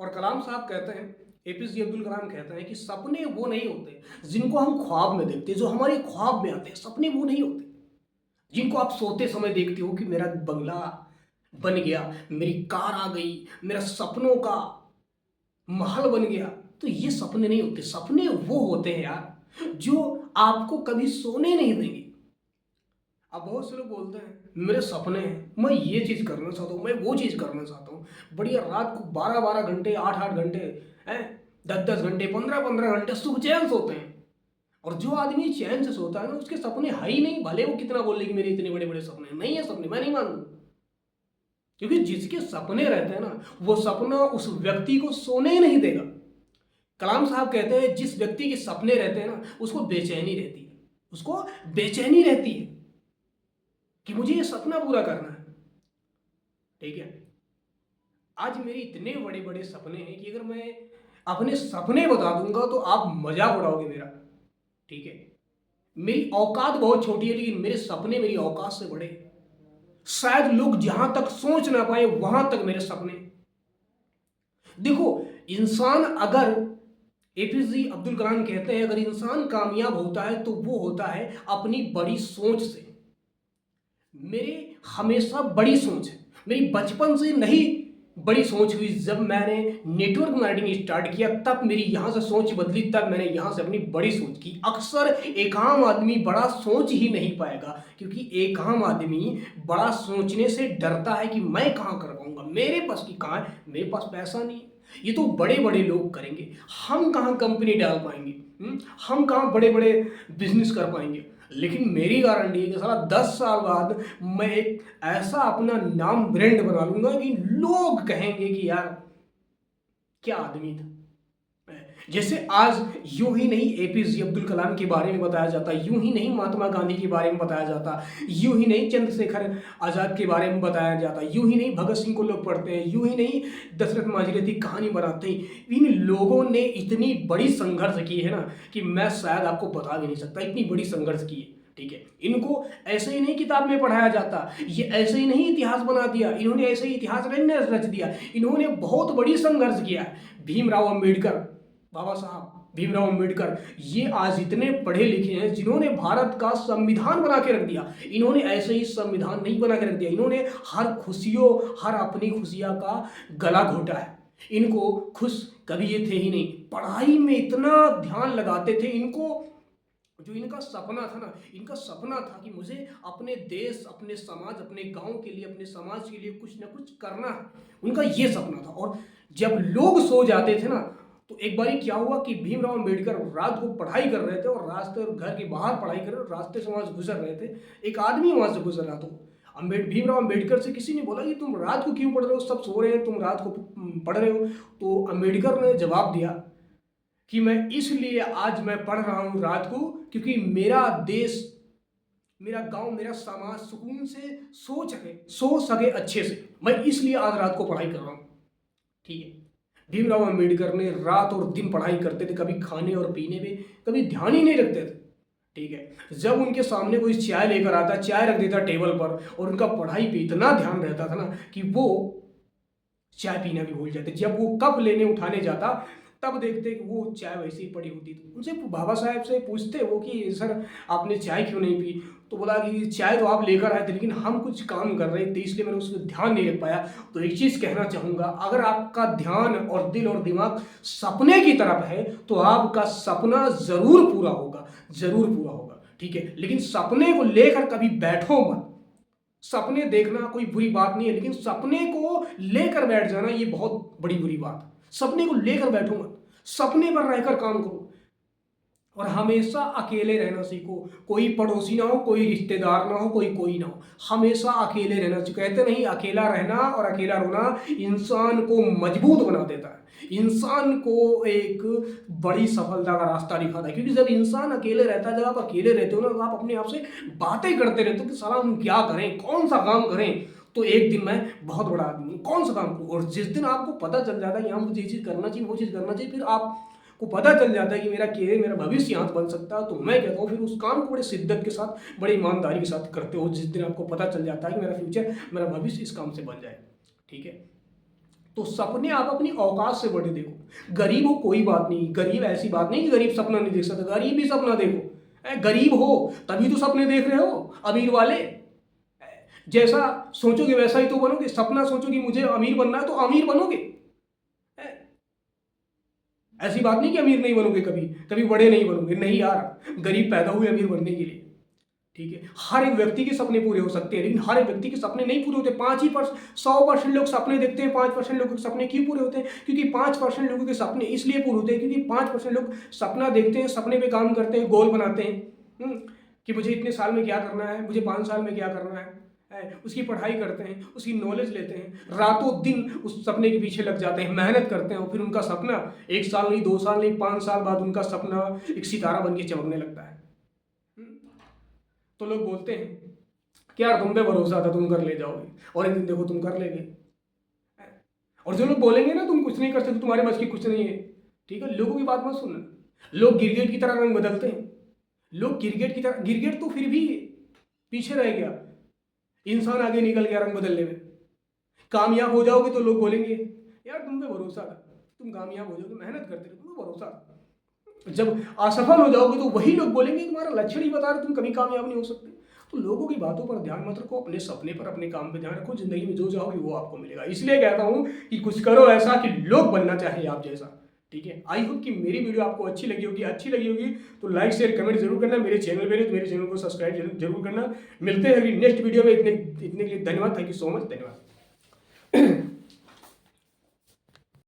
और कलाम साहब कहते हैं, एपीजे अब्दुल कलाम कहते हैं कि सपने वो नहीं होते जिनको हम ख्वाब में देखते हैं, जो हमारे ख्वाब में आते हैं। सपने वो नहीं होते जिनको आप सोते समय देखते हो कि मेरा बंगला बन गया, मेरी कार आ गई, मेरा सपनों का महल बन गया। तो ये सपने नहीं होते। सपने वो होते हैं यार जो आपको कभी सोने नहीं देंगे। अब बहुत से लोग बोलते हैं मेरे सपने हैं, मैं ये चीज़ करना चाहता हूँ, मैं वो चीज़ करना चाहता हूँ। बढ़िया रात को 12-12 घंटे, 8-8 घंटे, हैं, 10-10 घंटे, 15-15 घंटे सुख चैन सोते हैं। और जो आदमी चैन से सोता है ना, उसके सपने है ही नहीं। भले वो कितना बोले कि मेरे इतने बड़े बड़े सपने हैं, नहीं है सपने, मैं नहीं मानता। क्योंकि जिसके सपने रहते हैं ना, वो सपना उस व्यक्ति को सोने ही नहीं देगा। कलाम साहब कहते हैं जिस व्यक्ति के सपने रहते हैं ना, उसको बेचैनी रहती है। उसको बेचैनी रहती है कि मुझे ये सपना पूरा करना है। ठीक है, आज मेरे इतने बड़े बड़े सपने हैं कि अगर मैं अपने सपने बता दूंगा तो आप मजाक उड़ाओगे मेरा। ठीक है, मेरी औकात बहुत छोटी है, लेकिन मेरे सपने मेरी औकात से बड़े हैं। शायद लोग जहां तक सोच ना पाए वहां तक मेरे सपने। देखो, इंसान अगर, एपीजे अब्दुल कलाम कहते हैं, अगर इंसान कामयाब होता है तो वो होता है अपनी बड़ी सोच से। मेरी हमेशा बड़ी सोच है। मेरी बचपन से नहीं बड़ी सोच हुई। जब मैंने नेटवर्क मार्केटिंग स्टार्ट किया तब मेरी यहाँ से सोच बदली, तब मैंने यहाँ से अपनी बड़ी सोच की। अक्सर एक आम आदमी बड़ा सोच ही नहीं पाएगा, क्योंकि एक आम आदमी बड़ा सोचने से डरता है कि मैं कहाँ कर पाऊंगा, मेरे पास की कहाँ है, मेरे पास पैसा नहीं है, ये तो बड़े बड़े लोग करेंगे, हम कहाँ कंपनी डाल पाएंगे, हम कहाँ बड़े बड़े बिजनेस कर पाएंगे। लेकिन मेरी गारंटी है कि साला 10 साल बाद मैं एक ऐसा अपना नाम ब्रांड बना लूंगा कि लोग कहेंगे कि यार क्या आदमी था। जैसे आज यूं ही नहीं एपीजे अब्दुल कलाम के बारे में बताया जाता, यूं ही नहीं महात्मा गांधी के बारे में बताया जाता, यूं ही नहीं चंद्रशेखर आजाद के बारे में बताया जाता, यूं ही नहीं भगत सिंह को लोग पढ़ते हैं, यूं ही नहीं दशरथ मांझी कहानी बनाते हैं। इन लोगों ने इतनी बड़ी संघर्ष की है ना कि मैं शायद आपको बता भी नहीं सकता, इतनी बड़ी संघर्ष की है। ठीक है, इनको ऐसे ही नहीं किताब में पढ़ाया जाता, ये ऐसे ही नहीं इतिहास बना दिया, इन्होंने ऐसे ही इतिहास नहीं रच दिया, इन्होंने बहुत बड़ी संघर्ष किया है। भीमराव अंबेडकर, बाबा साहब भीमराव अंबेडकर, ये आज इतने पढ़े लिखे हैं जिन्होंने भारत का संविधान बना के रख दिया। इन्होंने ऐसे ही संविधान नहीं बना के रख दिया, इन्होंने हर खुशियों, हर अपनी खुशियां का गला घोटा है। इनको खुश कभी ये थे ही नहीं, पढ़ाई में इतना ध्यान लगाते थे। इनको जो इनका सपना था ना, इनका सपना था कि मुझे अपने देश, अपने समाज, अपने गांव के लिए, अपने समाज के लिए कुछ ना कुछ करना है। उनका ये सपना था। और जब लोग सो जाते थे ना, तो एक बारी क्या हुआ कि भीमराव अंबेडकर रात को पढ़ाई कर रहे थे और रास्ते और घर के बाहर पढ़ाई कर रहे, रास्ते से वहां गुजर रहे थे। एक आदमी वहां से गुजर रहा। तो भीमराव अंबेडकर से किसी ने बोला कि तुम रात को क्यों पढ़ रहे हो, सब सो रहे हैं, तुम रात को पढ़ रहे हो। तो अंबेडकर ने जवाब दिया कि मैं इसलिए आज मैं पढ़ रहा हूं रात को, क्योंकि मेरा देश, मेरा गांव, मेरा समाज सुकून से सो सके अच्छे से, मैं इसलिए आज रात को पढ़ाई कर रहा हूं। ठीक है, भीमराव अंबेडकर ने रात और दिन पढ़ाई करते थे, कभी खाने और पीने में कभी ध्यान ही नहीं रखते थे। ठीक है, जब उनके सामने कोई चाय लेकर आता, चाय रख देता टेबल पर, और उनका पढ़ाई पे इतना ध्यान रहता था ना कि वो चाय पीना भी भूल जाते। जब वो कप लेने उठाने जाता, तब देखते कि वो चाय वैसे ही पड़ी होती। तो उनसे बाबा साहब से पूछते वो कि सर आपने चाय क्यों नहीं पी। तो बोला कि चाय तो आप लेकर आए थे, लेकिन हम कुछ काम कर रहे थे इसलिए मैंने उस पर ध्यान नहीं रख पाया। तो एक चीज़ कहना चाहूँगा, अगर आपका ध्यान और दिल और दिमाग सपने की तरफ है तो आपका सपना ज़रूर पूरा होगा, ज़रूर पूरा होगा। ठीक है, लेकिन सपने को लेकर कभी बैठो मत। सपने देखना कोई बुरी बात नहीं है, लेकिन सपने को लेकर बैठ जाना ये बहुत बड़ी बुरी बात है। सपने को लेकर बैठो मत, सपने पर रहकर काम करो। और हमेशा अकेले रहना सीखो। कोई पड़ोसी ना हो, कोई रिश्तेदार ना हो, कोई ना हो, हमेशा अकेले रहना सीखो। कहते नहीं, अकेला रहना और अकेला रोना इंसान को मजबूत बना देता है, इंसान को एक बड़ी सफलता का रास्ता दिखाता है। क्योंकि जब इंसान अकेले रहता है, जब आप अकेले रहते हो ना, तो आप अपने आप से बातें करते रहते हो कि साला हम क्या करें, कौन सा काम करें। तो एक दिन मैं बहुत बड़ा आदमी हूँ, कौन सा काम करूँ। और जिस दिन आपको पता चल जाता है कि हाँ मुझे ये चीज़ करना चाहिए, वो चीज़ करना चाहिए, फिर आप को पता चल जाता है कि मेरा कैरियर, मेरा भविष्य यहाँ बन सकता है, तो मैं कहता हूँ फिर उस काम को बड़े शिद्दत के साथ, बड़ी ईमानदारी के साथ करते हो। जिस दिन आपको पता चल जाता है कि मेरा फ्यूचर, मेरा भविष्य इस काम से बन जाए। ठीक है, तो सपने आप अपनी औकात से बड़े देखो। गरीब हो कोई बात नहीं, गरीब ऐसी बात नहीं कि गरीब सपना नहीं देख सकता, गरीब भी सपना देखो। गरीब हो तभी तो सपने देख रहे हो। अमीर वाले जैसा सोचोगे वैसा ही तो बनोगे। सपना सोचोगे मुझे अमीर बनना है तो अमीर बनोगे। ऐसी बात नहीं कि अमीर नहीं बनोगे, कभी कभी बड़े नहीं बनोगे, नहीं यार, गरीब पैदा हुए अमीर बनने के लिए। ठीक है, हर एक व्यक्ति के सपने पूरे हो सकते हैं, लेकिन हर एक व्यक्ति के सपने नहीं पूरे होते। 100% लोग सपने देखते हैं, 5% लोगों के सपने क्यों पूरे होते हैं? क्योंकि 5% लोगों के सपने इसलिए पूरे होते हैं क्योंकि 5% लोग सपना देखते हैं, सपने पे काम करते हैं, गोल बनाते हैं। कि मुझे इतने साल में क्या करना है, मुझे 5 साल में क्या करना है। उसकी पढ़ाई करते हैं, उसकी नॉलेज लेते हैं, रातों दिन उस सपने के पीछे लग जाते हैं, मेहनत करते हैं, और फिर उनका सपना 1 साल नहीं, 2 साल नहीं, 5 साल बाद उनका सपना एक सितारा बन के चमकने लगता है। तो लोग बोलते हैं कि यार तुम पे भरोसा था, तुम कर ले जाओगे, और एक दिन देखो तुम कर लेंगे। और जो लोग बोलेंगे ना तुम कुछ नहीं कर सकते, तुम्हारे बस की कुछ नहीं है, ठीक है, लोगों की बात मत सुनना। लोग गिरगिट की तरह रंग बदलते हैं। लोग गिरगिट की तरह, गिरगिट तो फिर भी पीछे रह गया, इंसान आगे निकल गया रंग बदलने में। कामयाब हो जाओगे तो लोग बोलेंगे यार तुम पे भरोसा था, तुम कामयाब हो जाओगे, मेहनत करते रहे, तुम्हें भरोसा था। जब असफल हो जाओगे तो वही लोग बोलेंगे तुम्हारा लक्षण ही बता रहे तुम कभी कामयाब नहीं हो सकते। तो लोगों की बातों पर ध्यान मत रखो, अपने सपने पर, अपने काम पे ध्यान रखो। जिंदगी में जो चाहोगे वो आपको मिलेगा। इसलिए कहता हूं कि कुछ करो ऐसा कि लोग बनना चाहे आप जैसा। ठीक है, आई होप कि मेरी वीडियो आपको अच्छी लगी होगी। अच्छी लगी होगी तो लाइक शेयर कमेंट जरूर करना। मेरे चैनल पे तो मेरे चैनल को सब्सक्राइब जरूर करना। मिलते हैं अगली नेक्स्ट वीडियो में। इतने के लिए धन्यवाद। थैंक यू सो मच, धन्यवाद।